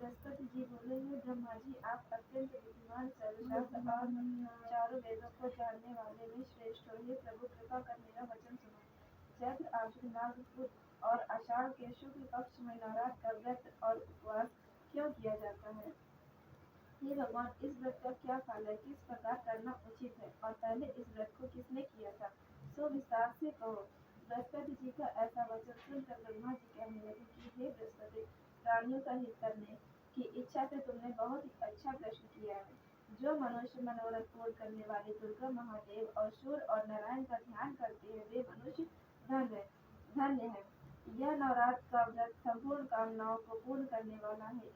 बृहस्पति जी बोले, हे ब्रह्मा जी, आप अत्यंत बुद्धिमान, सर्वशास्त्र और चारों वेदों को जानने वाले में श्रेष्ठ हो। हे प्रभु, कृपा कर मेरा वचन सुनो। चैत्र आश्विन नाग और आषाढ़ के शुक्ल पक्ष में नवरात्र का व्रत और उपवास क्यों किया जाता है? हे भगवान, इस व्रत का क्या काल है, किस प्रकार करना उचित है, और पहले इस व्रत को किसने किया था, सो विस्तार से कहो। बृहस्पति जी का ऐसा वचन सुनकर ब्रह्मा जी कहने लगे कि हे बृहस्पति, प्राणियों का हित करने की इच्छा से तुमने बहुत ही अच्छा प्रश्न किया है। जो मनुष्य मनोरथ पूर्ण करने वाले दुर्गा महादेव और सूर्य और नारायण का ध्यान करते हैं, वे मनुष्य धन्य है। यह नवरात्र का व्रत संपूर्ण कामनाओं को पूर्ण करने वाला है।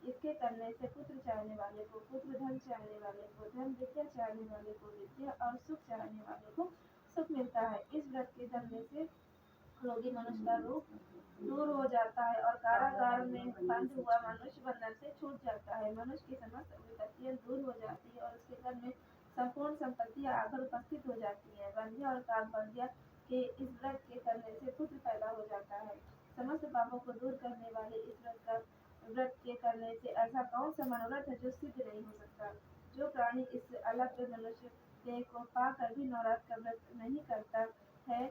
इसके करने से पुत्र चाहने वाले को पुत्र, धन चाहने वाले को धन, विद्या चाहने वाले को विद्या और सुख चाहने वाले को सुख मिलता है। इस व्रत के करने से रोगी मनुष्य का रोग दूर हो जाता है और कारागार में बंद हुआ मनुष्य बंधन से छूट जाता है। मनुष्य की समस्त विपत्तियां दूर हो जाती है और उसके घर में संपूर्ण संपत्तियां आकर उपस्थित हो जाती है। बंध्या और काम बंध्या के इस व्रत के करने से पुत्र पैदा हो जाता है। समस्त पापों को दूर करने वाले इस व्रत के करने से ऐसा कौन सा मनोरथ है जो सिद्ध नहीं हो सकता? जो प्राणी इस अलग मनुष्य देह को पाकर भी नवरात्र का व्रत नहीं करता है,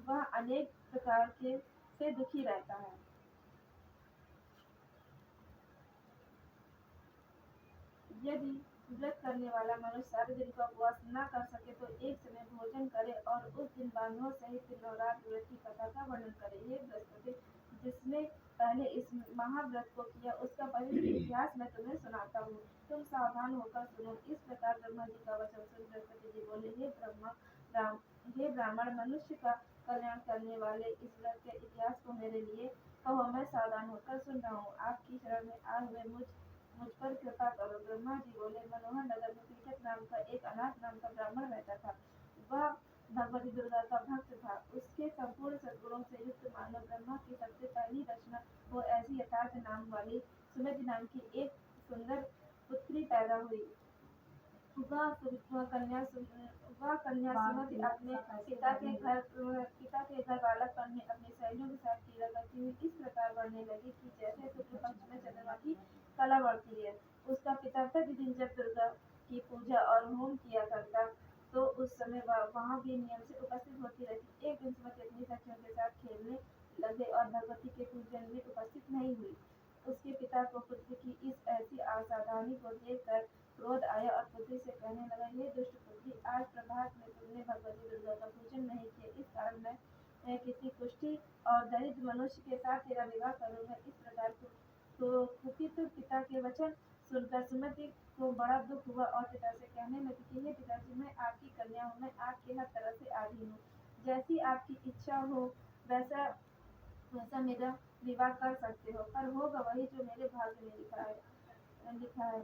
वह अनेक प्रकार के से दुखी रहता है। यदि व्रत करने वाला मनुष्य सारे दिन का उपवास न कर सके तो एक समय भोजन करे और उस दिन बांधवों सहित नवरात्र व्रत की कथा का वर्णन करे। हे बृहस्पति, जिसने पहले इस महाव्रत को किया उसका पवित्र इतिहास मैं तुम्हें सुनाता हूँ। तुम सावधान होकर सुनो। इस प्रकार ब्रह्मा जी का वचन सुन बृहस्पति जी बोले, हे ब्राह्मण, मनुष्य का कल्याण करने वाले इस व्रत के इतिहास को मेरे लिए कहो, मैं सावधान होकर सुन रहा हूँ। आपकी शरण में आए हुए मुझ पर कृपा करो। ब्रह्मा जी बोले, मनोहर नगर में पीठक नाम का एक अनाथ नाम का ब्राह्मण रहता था। वह भगवती दुर्गा का भक्त था। उसके संपूर्ण सद्गुणों से युक्त मानव ब्रह्मा की सबसे पहली रचना वो ऐसी यथार्थ नाम वाली सुमति नाम की एक सुंदर पुत्री पैदा हुई। वह कन्या सुमति अपने पिता के घर बालकपन में अपनी सहेलियों के साथ क्रीड़ा करती हुई इस प्रकार बढ़ने लगी कि जैसे शुक्ल पक्ष में चंद्रमा की कला बढ़ती है। उसका पिता प्रतिदिन जब दुर्गा की पूजा और होम किया करता तो उस समय वह वहाँ भी नियम से उपस्थित होती रहती। एक दिन सुमति अपनी सखियों के साथ खेलने लगे और भगवती के पूजन में उपस्थित नहीं हुई। उसके पिता को पुत्र की इस ऐसी असावधानी को देखकर क्रोध आया और पुत्री से कहने लगा, हे दुष्ट पुत्री, आज प्रभात में तुमने भगवती दुर्गा का पूजन नहीं किया, इस कारण मैं किसी कुष्ठी और दरिद्र मनुष्य के साथ तेरा विवाह करूंगा। इस प्रकार तो कुपित पिता के वचन सुनकर सुमति को बड़ा दुख हुआ और पिता से कहने लगी कि हे पिताजी, मैं आपकी कन्या हूँ, मैं आपके हर तरह से आधीन हूँ। जैसी आपकी इच्छा हो वैसा मेरा विवाह कर सकते हो, पर होगा वही जो मेरे भाग्य में लिखा है।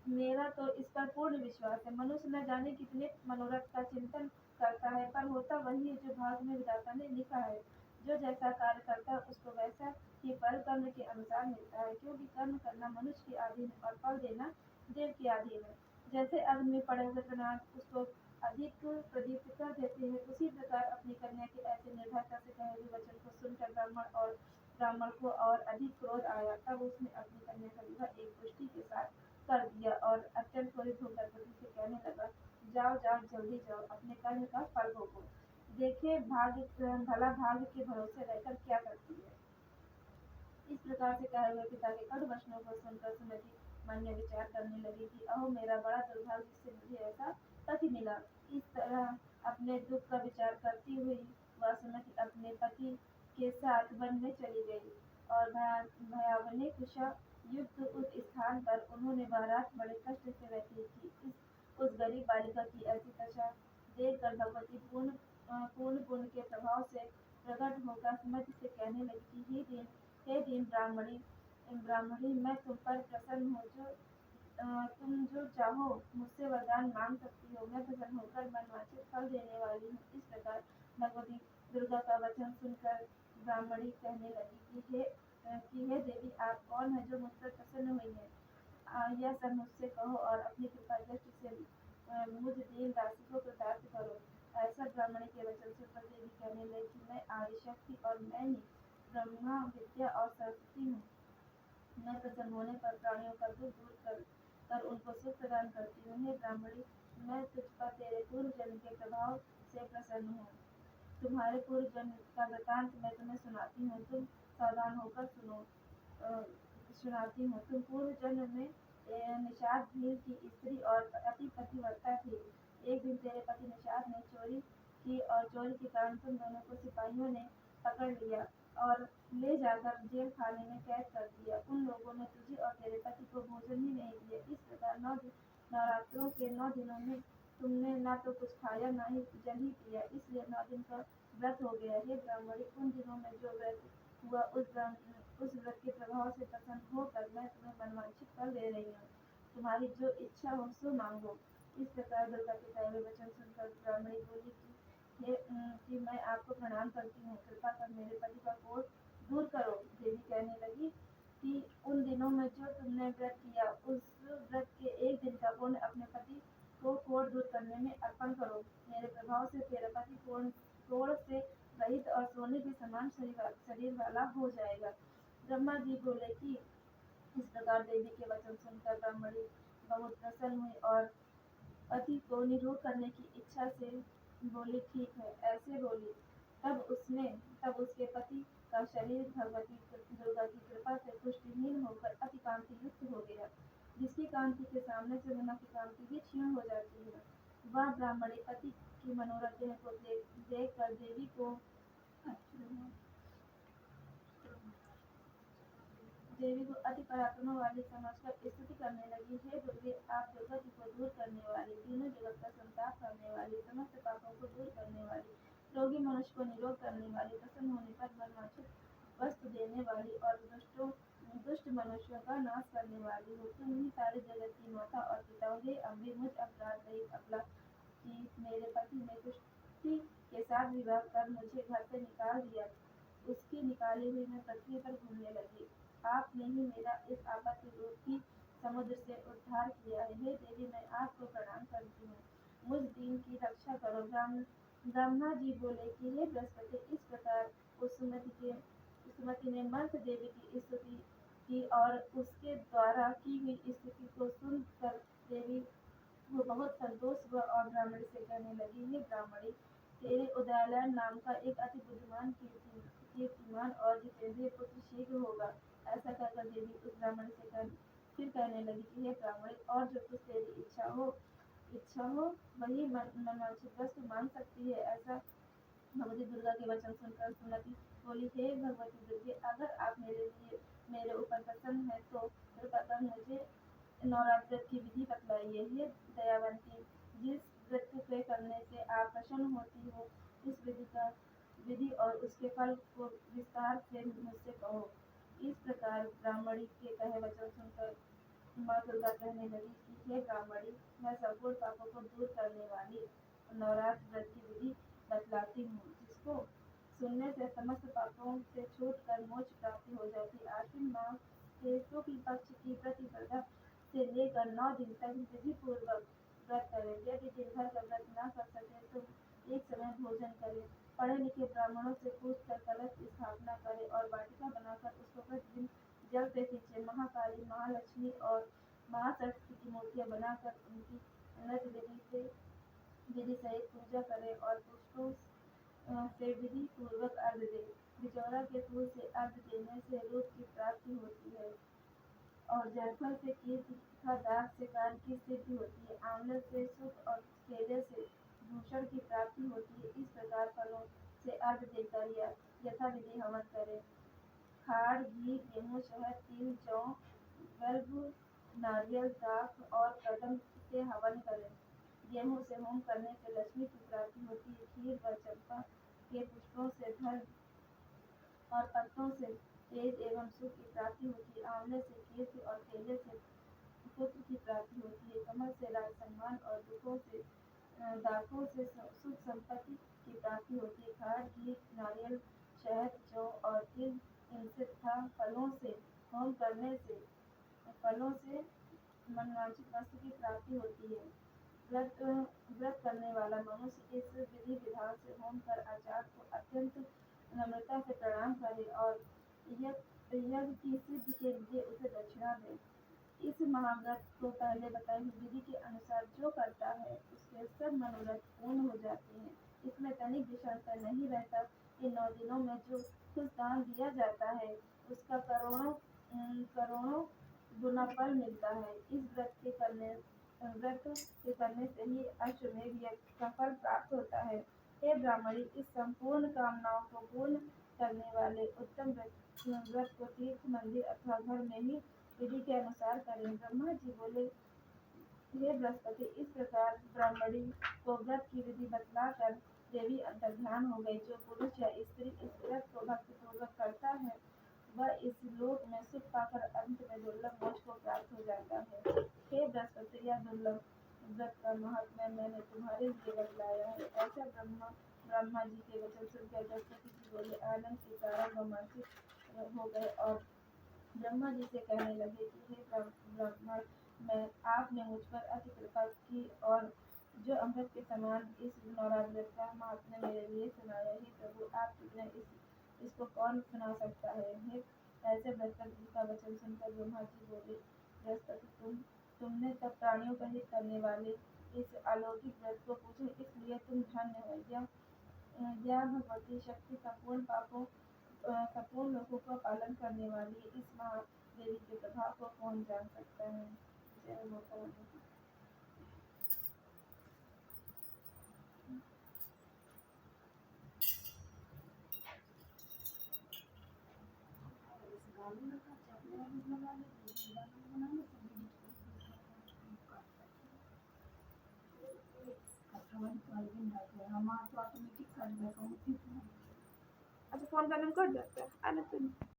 मेरा तो इस पर पूर्ण विश्वास है। मनुष्य न जाने कितने मनोरथ का चिंतन करता है, पर होता वही है जो भाग्य में विधाता ने लिखा है। जो जैसा कार्य करता है उसको वैसा ही फल कर्म के अनुसार मिलता है, क्योंकि कर्म करना मनुष्य के अधीन और फल देना देव के अधीन है। जैसे अग्नि में पड़े हुए प्रणाम उसको अधिक प्रदीप्त कर देते हैं, उसी प्रकार अपनी कन्या के ऐसे निर्भयता से कहे हुए वचन को सुनकर ब्राह्मण को और अधिक क्रोध आया। तब उसने अपनी कन्या का विवाह एक पुष्टि के साथ कर दिया और अत्यंत क्रोधित होकर पति से कहने लगा, जाओ जाओ, जल्दी जाओ, अपने कर्म का फल भोगो। देखे भला भाग्य के भरोसे रहकर क्या करती है। इस प्रकार से कहे हुए पिता के कड़ू वचनों को सुनकर सुमति मन में विचार करने लगी कि अहो मेरा बड़ा दुर्भाग्य, जिससे मुझे ऐसा पति मिला। इस तरह अपने दुख का विचार करती हुई वह सुमति अपने पति के साथ वन में चली गई और भयावने कुशा युक्त उस स्थान पर उन्होंने वह रात बड़े कष्ट से रहती थी। उस गरीब बालिका की ऐसी दशा देखकर भगवती पूर्ण पुण्य के प्रभाव से प्रकट होकर सुमति से कहने लगी कि हे देव, हे दीन ब्राह्मणी, मैं तुम पर प्रसन्न हूँ, तुम जो चाहो मुझसे वरदान मांग सकती हो। मैं प्रसन्न होकर मनवांछित फल देने वाली हूँ। इस प्रकार भगवती दुर्गा का वचन सुनकर ब्राह्मणी कहने लगी कि हे देवी, आप कौन है जो मुझ पर प्रसन्न हुई है? यह सब मुझसे कहो और अपनी कृपा दृष्टि से मुझ दीन दासी को कृतार्थ करो। ऐसा ब्राह्मणी के वचन सुनकर देवी कहने लगी कि मैं आदिशक्ति और मैं ही ब्रह्मा विद्या और सरस्वती हूँ। मैं प्रसन्न होने पर प्राणियों का दुख दूर कर उनको सुख प्रदान करती हूँ। हे ब्राह्मणी, मैं तुझ पर तेरे पूर्व जन्म के प्रभाव से प्रसन्न हूँ। तुम्हारे पूर्व जन्म का वृतांत मैं तुम्हें सुनाती हूँ, तुम सावधान होकर सुनाती हूँ। तुम पूर्व जन्म में निषाद भील की स्त्री और अति पतिव्रता थी। एक दिन तेरे पति निषाद ने चोरी की और चोरी के कारण तुम दोनों को सिपाहियों ने पकड़ लिया और ले जाकर जेल खाने में कैद कर दिया। उन लोगों ने तुझे और तेरे पति को भोजन ही नहीं दिया। इस प्रकार नवरात्रों के 9 दिनों में तुमने न तो कुछ खाया न ही जल ही पिया, इसलिए 9 दिन का व्रत हो गया। हे ब्राह्मणी, उन दिनों में जो व्रत हुआ उस व्रत के प्रभाव से प्रसन्न होकर मैं तुम्हें मनवांछित फल दे रही हूँ। तुम्हारी जो इच्छा हो सो मांगो। इस प्रकार दुर्गा के कहे हुए वचन सुनकर ब्राह्मणी बोली कि मैं आपको प्रणाम करती हूँ, कृपा कर मेरे पति का कोढ़ दूर करो। देवी कहने लगी कि उन दिनों में जो तुमने व्रत किया, उस व्रत के एक दिन का पुण्य अपने पति को कोढ़ दूर करने में अर्पण करो। मेरे प्रभाव से तेरा पति कोढ़ से रहित और सोने के समान शरीर वाला हो जाएगा। ब्रह्मा जी बोले कि इस प्रकार देवी के वचन सुनकर ब्राह्मणी बहुत प्रसन्न हुई और पति को निरोग करने की इच्छा से बोली, ठीक है। ऐसे बोली तब उसके पति का शरीर भगवती दुर्गा की कृपा से पुष्टिहीन होकर अति कांति युक्त हो गया, जिसकी कांति के सामने चंद्रमा की कांति भी क्षीण हो जाती है। वह ब्राह्मणी पति की मनोरथ देह को देख कर देवी को अति पराक्रम वाली समझकर स्तुति करने लगी। हे दुर्गे, आप दुर्गति को दूर करने वाली, तीनों जगत का संताप करने वाली, समस्त पापों को दूर करने वाली, रोगी मनुष्य को निरोग करने वाली, प्रसन्न होने पर मनवांछित वस्तु देने वाली और दुष्ट मनुष्यों का नाश करने वाली हो। तुम ही सारे जगत की माता और पिता हो। हे अम्बे, मुझ अपराध रहित अपला कि मेरे पति ने कुष्ठी के साथ विवाह कर मुझे घर से निकाल दिया, उसकी निकाली हुई मैं पृथ्वी पर घूमने लगी। आपने ही मेरा इस आपत्ति रूपी समुद्र से उद्धार किया है। हे देवी, मैं आपको प्रणाम करती हूँ, मुझ दीन की रक्षा करो। ब्रह्मा जी बोले कि हे बृहस्पति, इस प्रकार उस सुमति ने मंत्र देवी की स्तुति की और उसके द्वारा की हुई स्तुति को सुनकर देवी वो बहुत संतोष हुआ और ब्राह्मणी से कहने लगी, हे ब्राह्मणी, तेरे उदयलयन नाम का एक अति बुद्धिमान कीर्तिमान और जितेंद्रिय पुत्र शीघ्र होगा। ऐसा कहकर देवी उस ब्राह्मणी से फिर कहने लगी कि हे ब्राह्मणी, और जो कुछ तेरी इच्छा हो वही मनवांछित वस्तु मांग सकती है। ऐसा भगवती दुर्गा के वचन सुनकर सुमति बोली, हे भगवती दुर्गे, अगर आप मेरे ऊपर प्रसन्न है तो कृपा कर मुझे नवरात्र की विधि बतलाइए। हे दयावंती, जिस व्रत के करने से आप प्रसन्न होती हो, उस विधि और उसके फल को विस्तार से मुझसे कहो। इस प्रकार ब्राह्मणी के कहे वचन सुनकर माँ दुर्गा कहने लगी कि हे ब्राह्मणी, मैं संपूर्ण पापों को दूर करने वाली नवरात्र व्रत की विधि बतलाती हूँ, जिसको सुनने से समस्त पापों से छूटकर मोक्ष प्राप्ति हो जाती। आश्विन मास के शुक्ल पक्ष की प्रतिपदा से लेकर 9 दिन तक विधि पूर्वक व्रत करें। यदि दिन भर का व्रत न कर सके तो एक समय भोजन करें। पढ़े लिखे ब्राह्मणों से पूछकर कलश स्थापना करें और वाटिका बनाकर उसको प्रतिदिन जल से सींचे। महाकाली, महालक्ष्मी और महासरस्वती की मूर्तियां बनाकर उनकी नृत्य विधि सहित पूजा करें और पुष्पों से विधि पूर्वक अर्घ्य दें। बिचौरा के फूल से अर्घ्य देने से रूप की प्राप्ति होती है और जायफल से कीर्ति तथा दाग से कार्य की सिद्धि होती है। आंवले से सुख और केले से भूषण की प्राप्ति होती है। इस प्रकार फलों से अर्घ्य देकर यथाविधि हवन करें। खाड़, घी, गेहूँ, शहद, तिल, जौ, गल्भ, नारियल, दाख और कदम से हवन करें। गेहूँ से होम करने से लक्ष्मी की प्राप्ति होती है। खीर व चंपा के पुष्पों से और पत्तों से तेज एवं सुख की प्राप्ति होती है। आंवले से कीर्ति और केले से पुत्र की प्राप्ति होती है। कमल से राज सम्मान और दाखों से सुख संपत्ति की प्राप्ति होती है। खाद घी नारियल शहद जौ और तिल इनसे तथा फलों से मनवांछित वस्तु की प्राप्ति होती है। व्रत व्रत करने वाला मनुष्य इस विधि विधान से होम कर आचार्य को अत्यंत नम्रता से प्रणाम करे और यज्ञ की सिद्धि के लिए उसे दक्षिणा दे। इस महाव्रत को पहले बताई हुई विधि के अनुसार जो करता है उसके सब मनोरथ पूर्ण हो जाते हैं। इसमें तनिक भी संशय नहीं रहता कि 9 दिनों में जो कुछ दान दिया जाता है उसका करोड़ों गुना फल मिलता है। इस व्रत के करने से ही अश्वमेध यज्ञ का फल प्राप्त होता है। हे ब्राह्मणी, इस संपूर्ण कामनाओं को पूर्ण करने वाले उत्तम व्रत को तीर्थ मंदिर अथवा घर में ही विधि के अनुसार करें। ब्रह्मा जी बोले, हे बृहस्पति, इस प्रकार ब्राह्मणी को व्रत की विधि बतलाकर देवी अंतर्ध्यान हो गई। जो पुरुष या स्त्री इस व्रत को भक्ति पूर्वक करता है वह इस लोक में सुख पाकर अंत में दुर्लभ मोक्ष को प्राप्त हो जाता है। हे बृहस्पति, यह दुर्लभ व्रत का महात्म्य मैंने तुम्हारे लिए बतलाया है। ऐसा ब्रह्मा जी के वचन सुनकर बृहस्पति जी बोले, आनंद के कारण रोमांचित हो गए और ब्रह्मा जी से कहने लगे कि हे ब्राह्मण, आपने मुझ पर अति कृपा की और जो अमृत के समान इस नवरात्र व्रत का महात्म्य मेरे लिए सुनाया। हे प्रभु, आप बिना इसको कौन सुना सकता है। हे ऐसे बृहस्पति जी का वचन सुनकर ब्रह्मा जी बोले, बृहस्पति, तुमने तब प्राणियों का हित करने वाले इस अलौकिक व्रत को पूछा, इसलिए तुम धन्य हो। यह भगवती शक्ति संपूर्ण लोगों का पालन करने वाली इस महादेवी के प्रभाव को कौन जान सकता है। जय माता रानी। अच्छा, फोन करने में कट जाता है। आना तुम